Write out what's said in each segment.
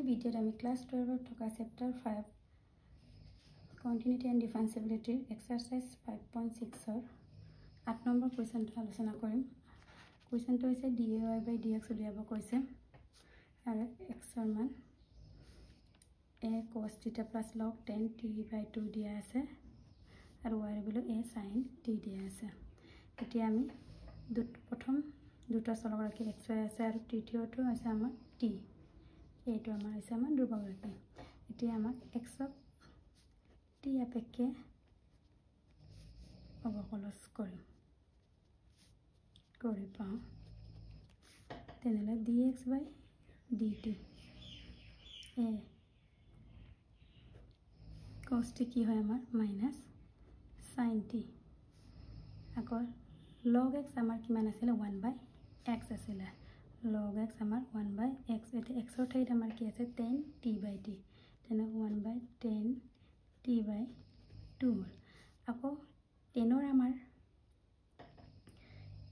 ভিডিঅ'ত আমি ক্লাছ 12 থকা চেপ্টাৰ 5 কন্টিনিউটি এণ্ড ডিফাৰেন্সিবিলিটিৰ এক্সাৰসাইজ 5.6 ৰ 8 নম্বৰ কুৱেশ্যনটো আলোচনা কৰিম। কুৱেশ্যনটো হৈছে dy/dx উলিয়াব কৈছে আৰু x ৰ মান a cos θ plus log tan t/2 দিয়া আছে আৰু y ৰ ভ্যালু a sin t দিয়া আছে। এতিয়া আমি প্ৰথম দুটা চলক ৰাখি x আছে আৰু তৃতীয়টো আছে আমাৰ t। এইটো আমাৰ আছে আমাৰ ধ্ৰুবক ৰাখি। এতিয়া আমাক x ক t আপেক্ষে অবকলন কৰি পাওঁ তেনেহ'লে dx/dt a cos t কি হয় আমাৰ মাইনাস sin t আকৌ log x আমাৰ কিমান আছিল 1/x আছিল log x আমাৰ 1/x এতে x ৰ ঠাইত আমাৰ কি আছে tan t/t তেনে 1/tan t/2 আকৌ tan ৰ আমাৰ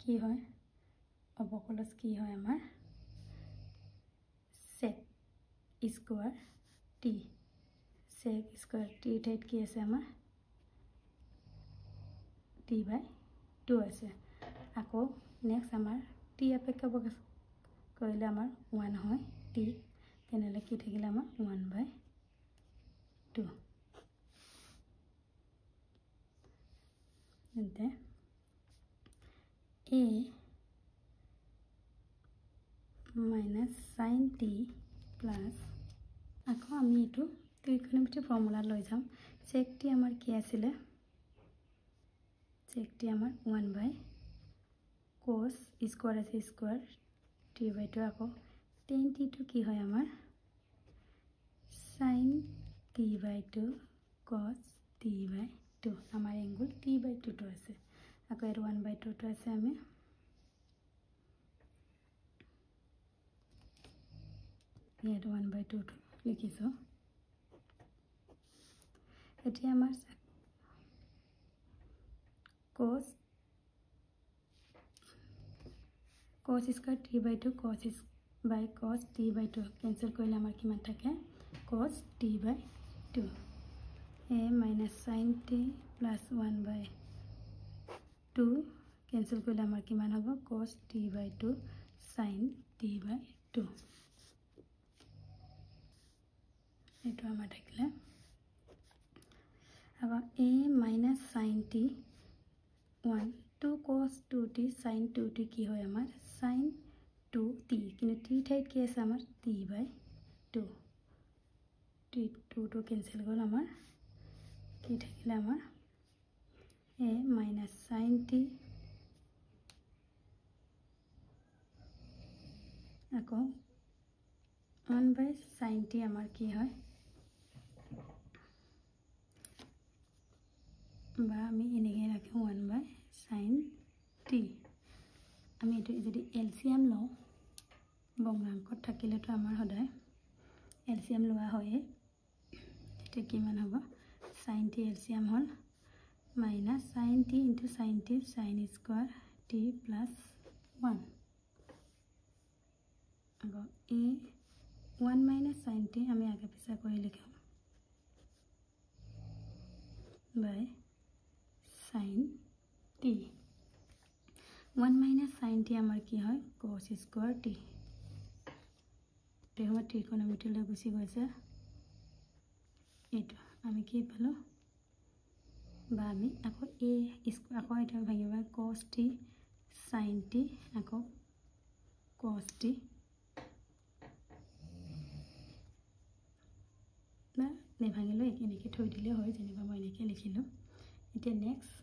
কি হয় অবকলন কি হয় আমাৰ sec square t sec square t ঠাইত কি আছে আমাৰ t/2 আছে আকৌ নেক্সট আমাৰ t আপেক্ষে কৰিলে আমাৰ 1 হয় t তেনেহলে কি থাকিলে আমাৰ 1/2 এতে a minus sin t plus আকৌ আমি এটো ত্ৰিকোণমিতিৰ ফৰ্মুলা লৈ যাম sec t আমাৰ কি আছিল sec t আমাৰ 1/cos স্কয়াৰ আছে স্কয়াৰ t/2 আকৌ tan t টো কি হয় আমাৰ sin t/2 cos t/2 আমাৰ এংগল t/2 টো আছে আকৌ এর 1/2 টো আছে আমি এর 1/2 টো লিখিছো এতিয়া আমাৰ cos square t/2 cos t/2 cancel কৰিলে আমাৰ কিমান থাকে cos t/2 a minus sin t plus 1/2 cancel কৰিলে আমাৰ কিমান হ'ব cos t/2 sin t/2 এটো আমাৰ থাকিলে अब a minus sin t 1 2 cos 2t sin 2t কি হয় আমাৰ sin 2t কিন্তু t ঠাইত কি আছে আমাৰ t/2 t2 টো ক্যান্সেল গল আমাৰ কি থাকিলে আমাৰ a minus sin t আকৌ 1/sin t আমাৰ কি হয় বা আমি এনেকৈ ৰাখি 1/sin t আমি এটো যদি এলসিএম লওঁ বংগাঙ্কত থাকিলেতো আমাৰ সদায় এলসিএম লোৱা হয় এটা কিমান হ'ব sin t এলসিএম হল minus sin t into sin t sin square t plus 1 আকৌ a 1 minus sin t আমি আগে পিছে কৰি লিখিম by sin t 1 minus sin t আমাৰ কি হয় cos square t তেহমা ত্ৰিকোণমিতিলৈ গুছি গৈছে এটো আমি কি পালো বা আমি আকৌ a আকৌ এটা ভাঙিবা cos t sin t আকৌ cos t না নেভাঙিলে এনেকৈ থৈ দিলে হয় যেনিবা মই এনেকৈ লিখিলো এতিয়া নেক্সট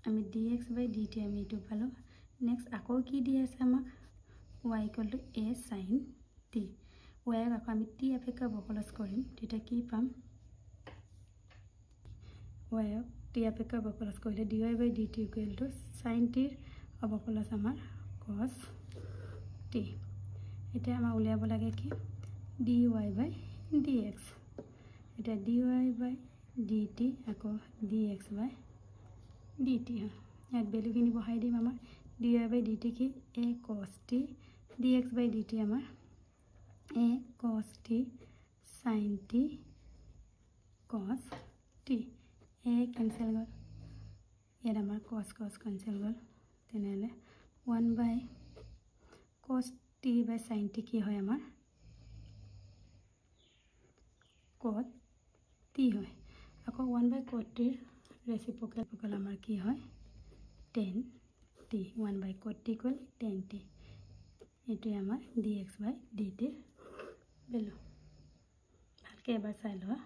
আমি dx/dt আমি এটো পালো নেক্সট আকৌ কি দি আছে আমাক y = a sin t y আকৌ আমি t আপেক্ষে অবকলন কৰিম তেতিয়া কি পাম y t আপেক্ষে অবকলন কৰিলে dy/dt = sin t ৰ অবকলন আমাৰ cos t এতিয়া আমাৰ উলিয়াব লাগে কি dy/dx এটা dy/dt আকৌ dx/dt ইয়াত ভ্যালুখিনি বহাই দিম আমাৰ dy/dt কি a cos t dx/dt আমাৰ a cos t sin t cos t a cancel gol ইয়াত আমাৰ cos cancel গল তেনেহলে 1 by cos t by sin t কি হয় আমাৰ cot t হয় আকৌ 1 by cot t reciprocal আমাৰ কি হয় tan t 1 by cot t equal tan t এটো আমাৰ dx by dt বেলো ভালকে এবাৰ চাই লোৱা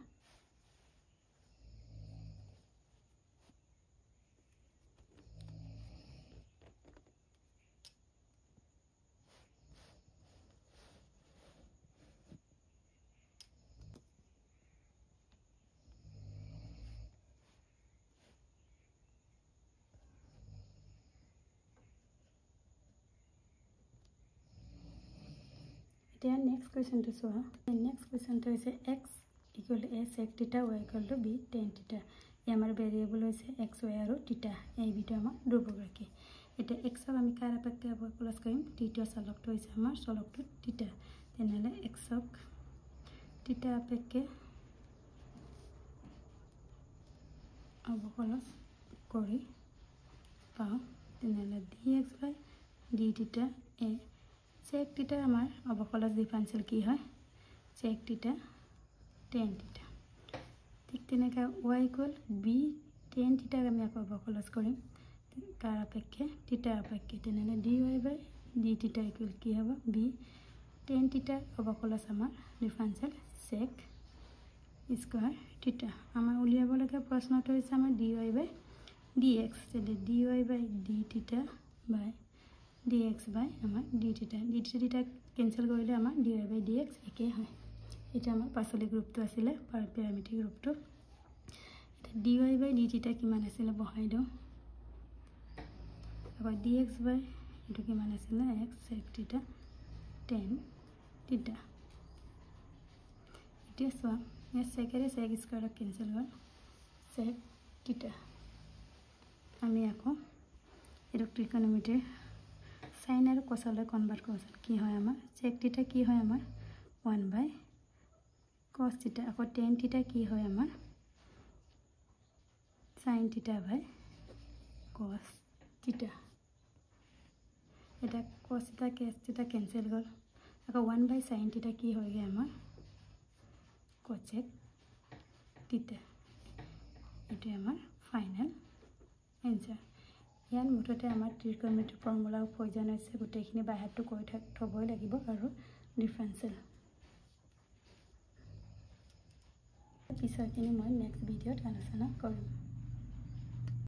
next question to so next question to is x equal to a sec theta y equal to b tan theta amar variable is x y aru theta ei bitu amar durbograki eta x ok ami kara pakke plus kaim theta solok to is amar solok to theta tenale x ok theta pakke abokolos kori pa tenale dx by d theta a sec theta amar অবকলজ differential কি হয় sec theta tan theta ঠিক তেনেকা y equal b tan theta আমি আকৌ অবকলজ কৰিম কার আপেক্ষে theta আপেক্ষে তেনেলে dy by d theta equal কি হ'ব b tan theta অবকলজ আমাৰ ডিফাৰেন্সিয়াল sec স্কয়াৰ theta আমাৰ উলিয়াব লগা প্ৰশ্নটো হৈছে আমাৰ dy by dx তেলে dy by d theta by dx by আমাৰ d theta cancel কৰিলে আমাৰ dy by dx একে হয় এটা আমাৰ পাছলি গ্ৰুপটো আছিল প্যাৰামেট্ৰিক গ্ৰুপটো এটা dy by d theta কিমান আছিল বহাই দিও আকৌ dx by এটো কিমান আছিল x sec theta tan theta এতিয়া সো এ সেকেৰে sec স্কয়াৰ কেনসেল হ'ল sec theta আমি আকৌ এটো ট্ৰিকোনোমেট্ৰি sin আৰু cos লৈ কনভাৰ্ট কৰিছিল কি হয় আমাৰ sec theta কি হয় আমাৰ 1 by cos theta আকৌ tan theta কি হয় আমাৰ sin theta by cos theta এটা cos theta cos theta cancel গল আকৌ 1 by sin theta কি হয়গে আমাৰ cosec theta এটো আমাৰ ফাইনাল आंसर ইয়ান মুঠতে আমাৰ ট্ৰিকোনোমেট্ৰি ফৰ্মুলা প্ৰয়োজন আছে গোটেইখিনি বাহিৰটো কৈ থবই লাগিব আৰু ডিফাৰেন্সিয়েল পিছৰখিনি মই নেক্সট ভিডিঅ'ত আলোচনা কৰিম